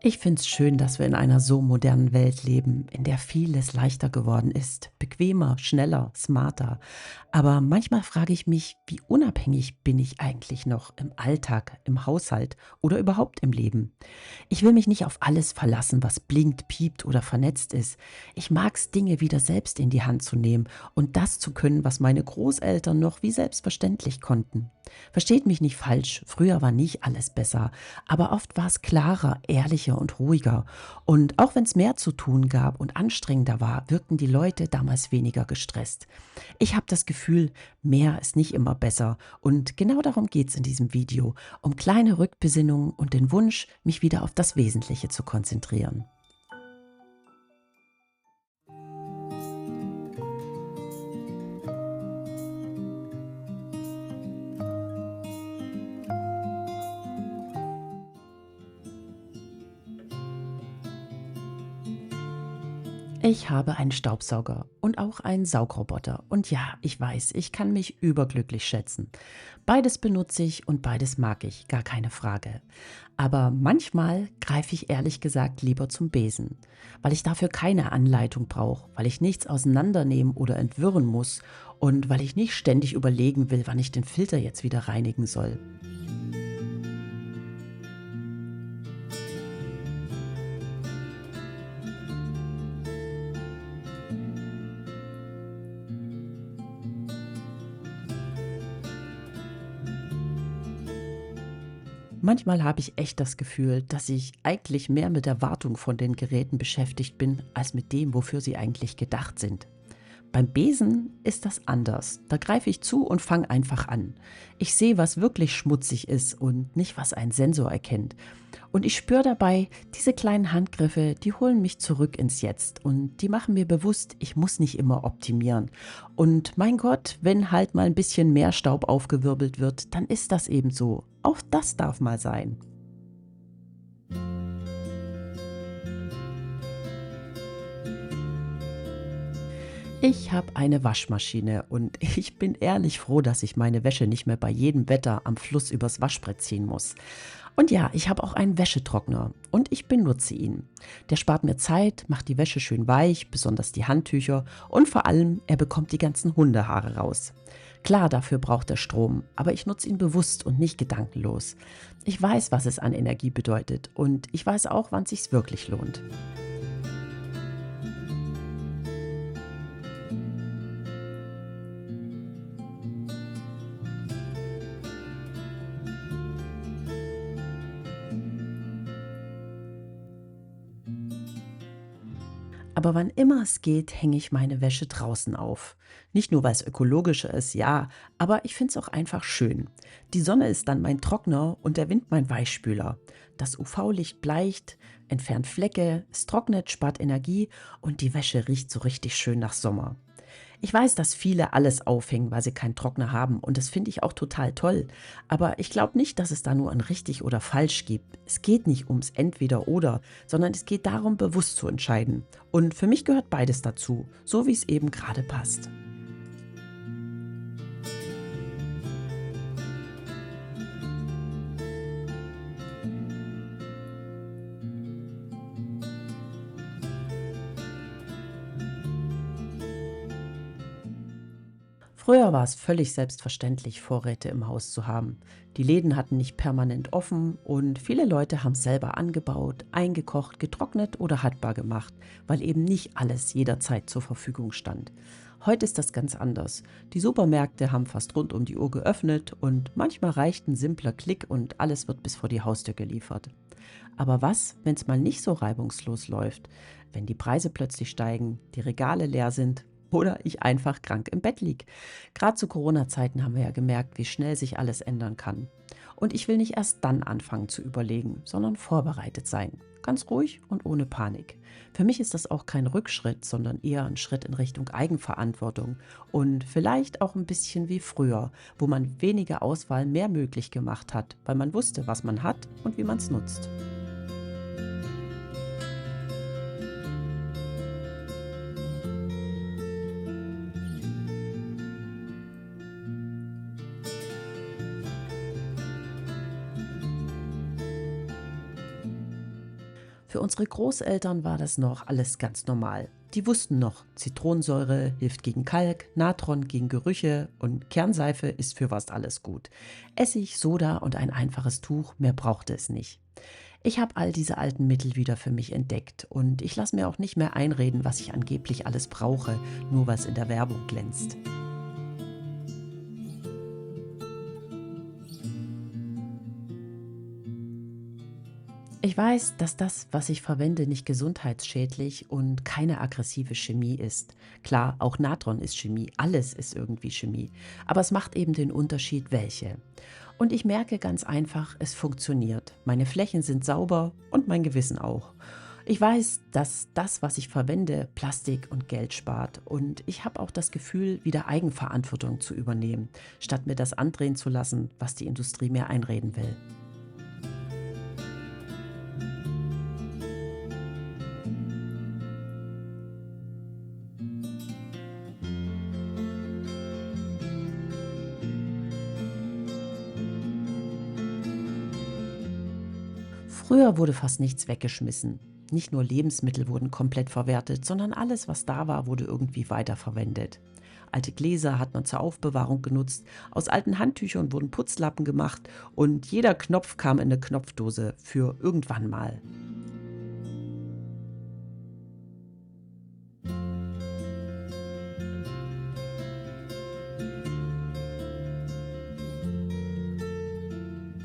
Ich finde es schön, dass wir in einer so modernen Welt leben, in der vieles leichter geworden ist, bequemer, schneller, smarter. Aber manchmal frage ich mich, wie unabhängig bin ich eigentlich noch im Alltag, im Haushalt oder überhaupt im Leben? Ich will mich nicht auf alles verlassen, was blinkt, piept oder vernetzt ist. Ich mag es, Dinge wieder selbst in die Hand zu nehmen und das zu können, was meine Großeltern noch wie selbstverständlich konnten. Versteht mich nicht falsch, früher war nicht alles besser, aber oft war es klarer, ehrlicher und ruhiger. Und auch wenn es mehr zu tun gab und anstrengender war, wirkten die Leute damals weniger gestresst. Ich habe das Gefühl, mehr ist nicht immer besser. Und genau darum geht es in diesem Video, um kleine Rückbesinnungen und den Wunsch, mich wieder auf das Wesentliche zu konzentrieren. Ich habe einen Staubsauger und auch einen Saugroboter. Und ja, ich weiß, ich kann mich überglücklich schätzen. Beides benutze ich und beides mag ich, gar keine Frage. Aber manchmal greife ich ehrlich gesagt lieber zum Besen, weil ich dafür keine Anleitung brauche, weil ich nichts auseinandernehmen oder entwirren muss und weil ich nicht ständig überlegen will, wann ich den Filter jetzt wieder reinigen soll. Manchmal habe ich echt das Gefühl, dass ich eigentlich mehr mit der Wartung von den Geräten beschäftigt bin, als mit dem, wofür sie eigentlich gedacht sind. Beim Besen ist das anders. Da greife ich zu und fange einfach an. Ich sehe, was wirklich schmutzig ist und nicht, was ein Sensor erkennt. Und ich spüre dabei, diese kleinen Handgriffe, die holen mich zurück ins Jetzt und die machen mir bewusst, ich muss nicht immer optimieren. Und mein Gott, wenn halt mal ein bisschen mehr Staub aufgewirbelt wird, dann ist das eben so. Auch das darf mal sein. Ich habe eine Waschmaschine und ich bin ehrlich froh, dass ich meine Wäsche nicht mehr bei jedem Wetter am Fluss übers Waschbrett ziehen muss. Und ja, ich habe auch einen Wäschetrockner und ich benutze ihn. Der spart mir Zeit, macht die Wäsche schön weich, besonders die Handtücher und vor allem, er bekommt die ganzen Hundehaare raus. Klar, dafür braucht er Strom, aber ich nutze ihn bewusst und nicht gedankenlos. Ich weiß, was es an Energie bedeutet und ich weiß auch, wann es sich wirklich lohnt. Aber wann immer es geht, hänge ich meine Wäsche draußen auf. Nicht nur, weil es ökologischer ist, ja, aber ich finde es auch einfach schön. Die Sonne ist dann mein Trockner und der Wind mein Weichspüler. Das UV-Licht bleicht, entfernt Flecke, es trocknet, spart Energie und die Wäsche riecht so richtig schön nach Sommer. Ich weiß, dass viele alles aufhängen, weil sie keinen Trockner haben und das finde ich auch total toll. Aber ich glaube nicht, dass es da nur ein richtig oder falsch gibt. Es geht nicht ums Entweder-Oder, sondern es geht darum, bewusst zu entscheiden. Und für mich gehört beides dazu, so wie es eben gerade passt. Früher war es völlig selbstverständlich, Vorräte im Haus zu haben. Die Läden hatten nicht permanent offen und viele Leute haben selber angebaut, eingekocht, getrocknet oder haltbar gemacht, weil eben nicht alles jederzeit zur Verfügung stand. Heute ist das ganz anders. Die Supermärkte haben fast rund um die Uhr geöffnet und manchmal reicht ein simpler Klick und alles wird bis vor die Haustür geliefert. Aber was, wenn es mal nicht so reibungslos läuft? Wenn die Preise plötzlich steigen, die Regale leer sind oder ich einfach krank im Bett lieg? Gerade zu Corona-Zeiten haben wir ja gemerkt, wie schnell sich alles ändern kann. Und ich will nicht erst dann anfangen zu überlegen, sondern vorbereitet sein. Ganz ruhig und ohne Panik. Für mich ist das auch kein Rückschritt, sondern eher ein Schritt in Richtung Eigenverantwortung und vielleicht auch ein bisschen wie früher, wo man weniger Auswahl mehr möglich gemacht hat, weil man wusste, was man hat und wie man es nutzt. Für unsere Großeltern war das noch alles ganz normal. Die wussten noch, Zitronensäure hilft gegen Kalk, Natron gegen Gerüche und Kernseife ist für fast alles gut. Essig, Soda und ein einfaches Tuch, mehr brauchte es nicht. Ich habe all diese alten Mittel wieder für mich entdeckt und ich lasse mir auch nicht mehr einreden, was ich angeblich alles brauche, nur was in der Werbung glänzt. Ich weiß, dass das, was ich verwende, nicht gesundheitsschädlich und keine aggressive Chemie ist. Klar, auch Natron ist Chemie, alles ist irgendwie Chemie. Aber es macht eben den Unterschied, welche. Und ich merke ganz einfach, es funktioniert. Meine Flächen sind sauber und mein Gewissen auch. Ich weiß, dass das, was ich verwende, Plastik und Geld spart. Und ich habe auch das Gefühl, wieder Eigenverantwortung zu übernehmen, statt mir das andrehen zu lassen, was die Industrie mir einreden will. Früher wurde fast nichts weggeschmissen. Nicht nur Lebensmittel wurden komplett verwertet, sondern alles, was da war, wurde irgendwie weiterverwendet. Alte Gläser hat man zur Aufbewahrung genutzt, aus alten Handtüchern wurden Putzlappen gemacht und jeder Knopf kam in eine Knopfdose für irgendwann mal.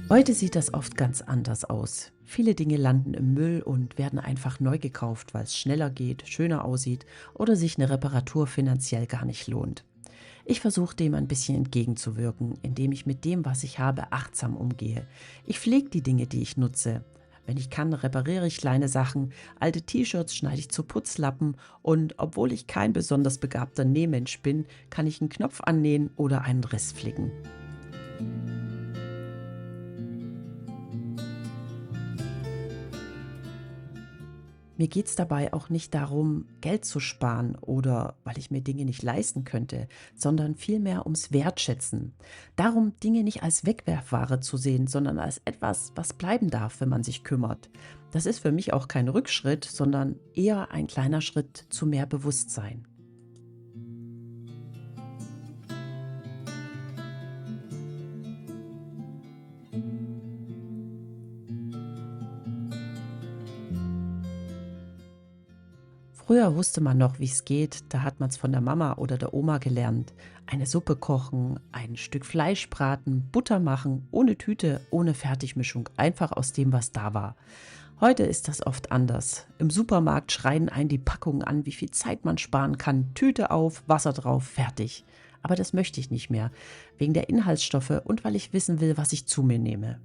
Heute sieht das oft ganz anders aus. Viele Dinge landen im Müll und werden einfach neu gekauft, weil es schneller geht, schöner aussieht oder sich eine Reparatur finanziell gar nicht lohnt. Ich versuche dem ein bisschen entgegenzuwirken, indem ich mit dem, was ich habe, achtsam umgehe. Ich pflege die Dinge, die ich nutze. Wenn ich kann, repariere ich kleine Sachen. Alte T-Shirts schneide ich zu Putzlappen und obwohl ich kein besonders begabter Nähmensch bin, kann ich einen Knopf annähen oder einen Riss flicken. Mir geht's dabei auch nicht darum, Geld zu sparen oder weil ich mir Dinge nicht leisten könnte, sondern vielmehr ums Wertschätzen. Darum, Dinge nicht als Wegwerfware zu sehen, sondern als etwas, was bleiben darf, wenn man sich kümmert. Das ist für mich auch kein Rückschritt, sondern eher ein kleiner Schritt zu mehr Bewusstsein. Früher wusste man noch, wie es geht, da hat man es von der Mama oder der Oma gelernt. Eine Suppe kochen, ein Stück Fleisch braten, Butter machen, ohne Tüte, ohne Fertigmischung, einfach aus dem, was da war. Heute ist das oft anders. Im Supermarkt schreien einen die Packungen an, wie viel Zeit man sparen kann. Tüte auf, Wasser drauf, fertig. Aber das möchte ich nicht mehr, wegen der Inhaltsstoffe und weil ich wissen will, was ich zu mir nehme.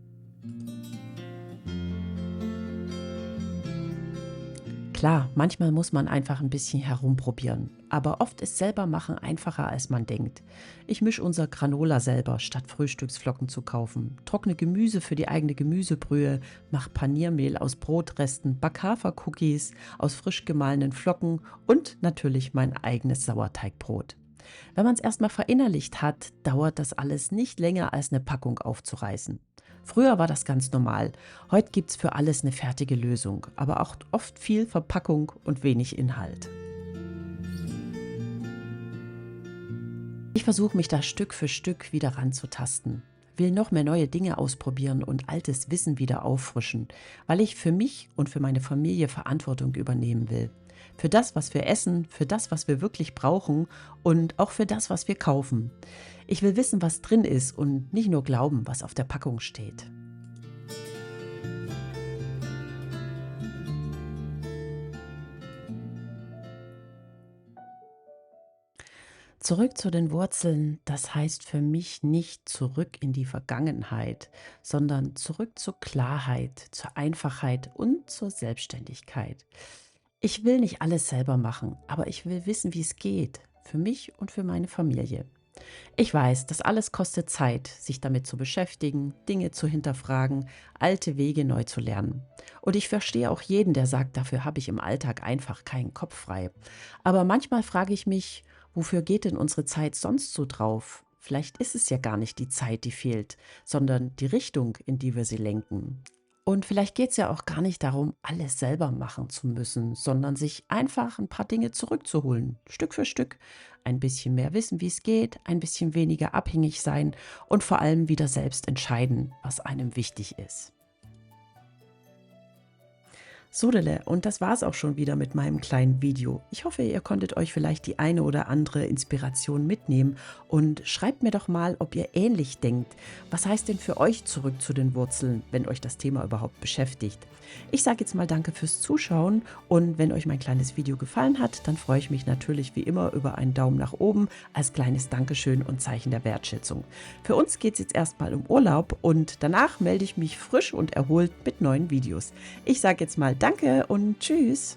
Klar, manchmal muss man einfach ein bisschen herumprobieren. Aber oft ist selber machen einfacher, als man denkt. Ich mische unser Granola selber, statt Frühstücksflocken zu kaufen. Trockne Gemüse für die eigene Gemüsebrühe, mach Paniermehl aus Brotresten, back Hafercookies aus frisch gemahlenen Flocken und natürlich mein eigenes Sauerteigbrot. Wenn man es erstmal verinnerlicht hat, dauert das alles nicht länger als eine Packung aufzureißen. Früher war das ganz normal. Heute gibt's für alles eine fertige Lösung, aber auch oft viel Verpackung und wenig Inhalt. Ich versuche mich da Stück für Stück wieder ranzutasten, will noch mehr neue Dinge ausprobieren und altes Wissen wieder auffrischen, weil ich für mich und für meine Familie Verantwortung übernehmen will. Für das, was wir essen, für das, was wir wirklich brauchen und auch für das, was wir kaufen. Ich will wissen, was drin ist und nicht nur glauben, was auf der Packung steht. Zurück zu den Wurzeln, das heißt für mich nicht zurück in die Vergangenheit, sondern zurück zur Klarheit, zur Einfachheit und zur Selbstständigkeit. Ich will nicht alles selber machen, aber ich will wissen, wie es geht, für mich und für meine Familie. Ich weiß, das alles kostet Zeit, sich damit zu beschäftigen, Dinge zu hinterfragen, alte Wege neu zu lernen. Und ich verstehe auch jeden, der sagt, dafür habe ich im Alltag einfach keinen Kopf frei. Aber manchmal frage ich mich, wofür geht denn unsere Zeit sonst so drauf? Vielleicht ist es ja gar nicht die Zeit, die fehlt, sondern die Richtung, in die wir sie lenken. Und vielleicht geht es ja auch gar nicht darum, alles selber machen zu müssen, sondern sich einfach ein paar Dinge zurückzuholen, Stück für Stück. Ein bisschen mehr wissen, wie es geht, ein bisschen weniger abhängig sein und vor allem wieder selbst entscheiden, was einem wichtig ist. Sodele, und das war's auch schon wieder mit meinem kleinen Video. Ich hoffe, ihr konntet euch vielleicht die eine oder andere Inspiration mitnehmen und schreibt mir doch mal, ob ihr ähnlich denkt. Was heißt denn für euch zurück zu den Wurzeln, wenn euch das Thema überhaupt beschäftigt? Ich sage jetzt mal danke fürs Zuschauen und wenn euch mein kleines Video gefallen hat, dann freue ich mich natürlich wie immer über einen Daumen nach oben als kleines Dankeschön und Zeichen der Wertschätzung. Für uns geht es jetzt erstmal um Urlaub und danach melde ich mich frisch und erholt mit neuen Videos. Ich sage jetzt mal Danke und Tschüss.